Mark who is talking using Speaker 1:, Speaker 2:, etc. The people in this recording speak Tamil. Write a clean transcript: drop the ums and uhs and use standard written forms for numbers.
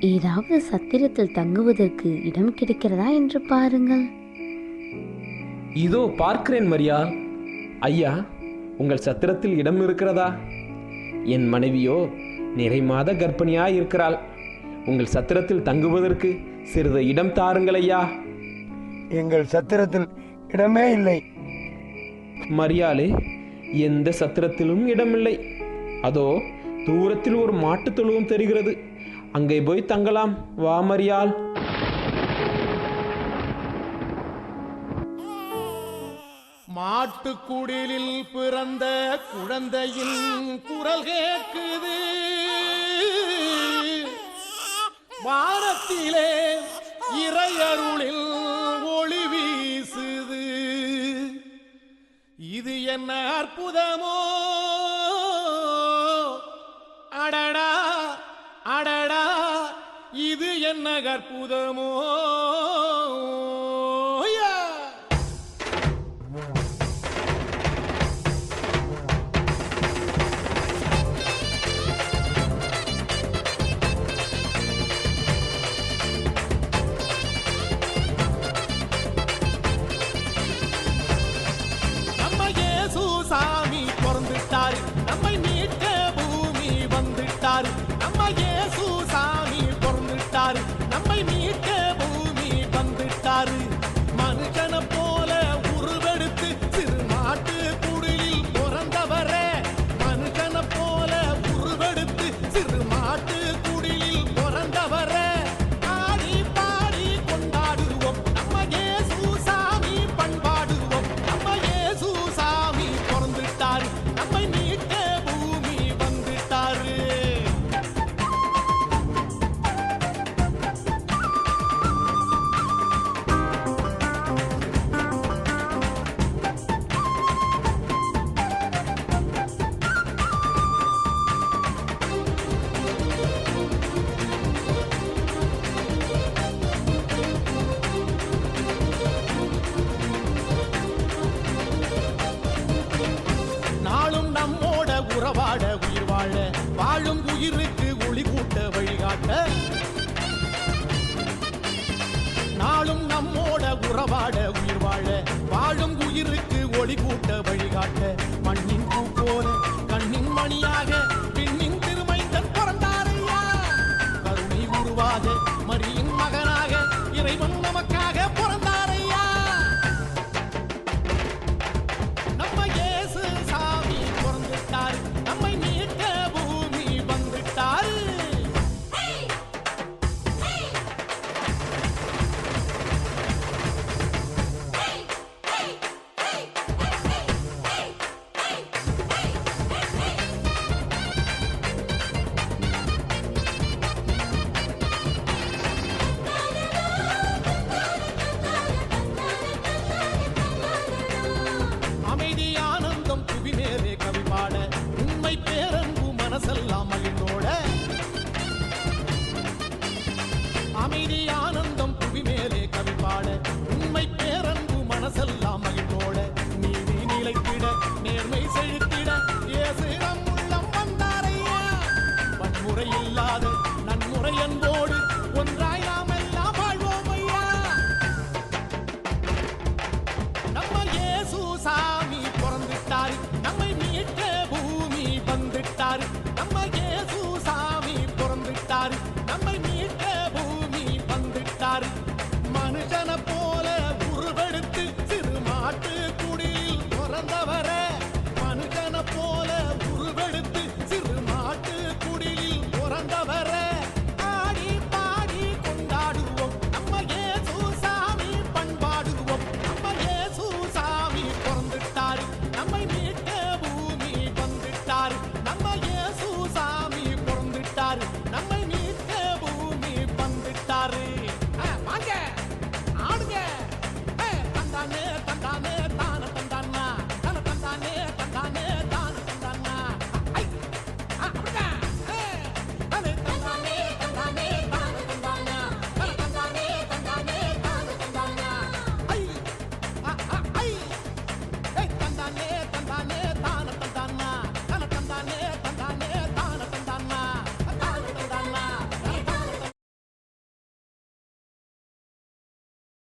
Speaker 1: ஏதாவது சத்திரத்தில் தங்குவதற்கு இடம் கிடைக்கிறதா என்று பாருங்கள்.
Speaker 2: இதோ பார்க்கிறேன் மரியாள். ஐயா, உங்கள் சத்திரத்தில் இடம் இருக்கிறதா? என் மனைவியோ நிறை மாத கர்ப்பிணியாய் இருக்கிறாள். உங்கள் சத்திரத்தில் தங்குவதற்கு சிறிது இடம் தாருங்கள் ஐயா.
Speaker 3: எங்கள் சத்திரத்தில் இடமே இல்லை.
Speaker 2: மரியாளே, எந்த சத்திரத்திலும் இடமில்லை. அதோ தூரத்தில் ஒரு மாட்டுத் தொழுவம் தெரிகிறது, அங்கே போய் தங்கலாம். வா மரியாள்.
Speaker 4: மாட்டுக்குடிலில் பிறந்த குழந்தையின் குரல் கேட்குது, வானத்திலே இறையருளில் ஒளி வீசுது. இது என்ன அற்புதமோ, அடடா அடடா, இது என்ன அற்புதமோ. சாமி பிறந்துட்டாரு, நம்மை மீட்க பூமி வந்துட்டாரு. நம்ம இயேசு சாமி பிறந்துட்டாரு, நம்மை மீட்க பூமி வந்துட்டாரு. மனுஷனை போல உருவெடுத்து சிறு மாட்டு குடிலில் பிறந்தவரே, மனுஷனை போல உருவெடுத்து சிறு மாட்டு குடிலில் பிறந்தவரே. ஆடி பாடி கொண்டாடுவோம், நம்ம இயேசு சாமி பண்பாடுவோம். நம்ம இயேசு சாமி பிறந்துட்டாரு, நம்மை மீட்க பூமி வந்துட்டாரு. நாளும் நம்மோட உறவாட உயிர் வாழ, வாழும் உயிருக்கு ஒளி கூட்ட வழிகாட்ட. நாளும் நம்மோட உறவாட உயிர் வாழ, வாழும் உயிருக்கு ஒளி கூட்ட வழிகாட்ட. மண்ணின் பூ போல கண்ணின் மணியாக பின்னின் திருமைந்தன் பிறந்தாரையா. கருணை உருவாக மரியின் மகனாக இறைவன் நமக்காக பிறந்தாரையா. நம்ம இயேசு சாமி பிறந்துட்டாரு, நம்மை மீட்க பூமி வந்துட்டாரு. அமைதி ஆனந்தம் புவி மேலே கவி பாட, உண்மை பேரன்பு மனசெல்லாம் மகிழ்ந்தோட. அமைதி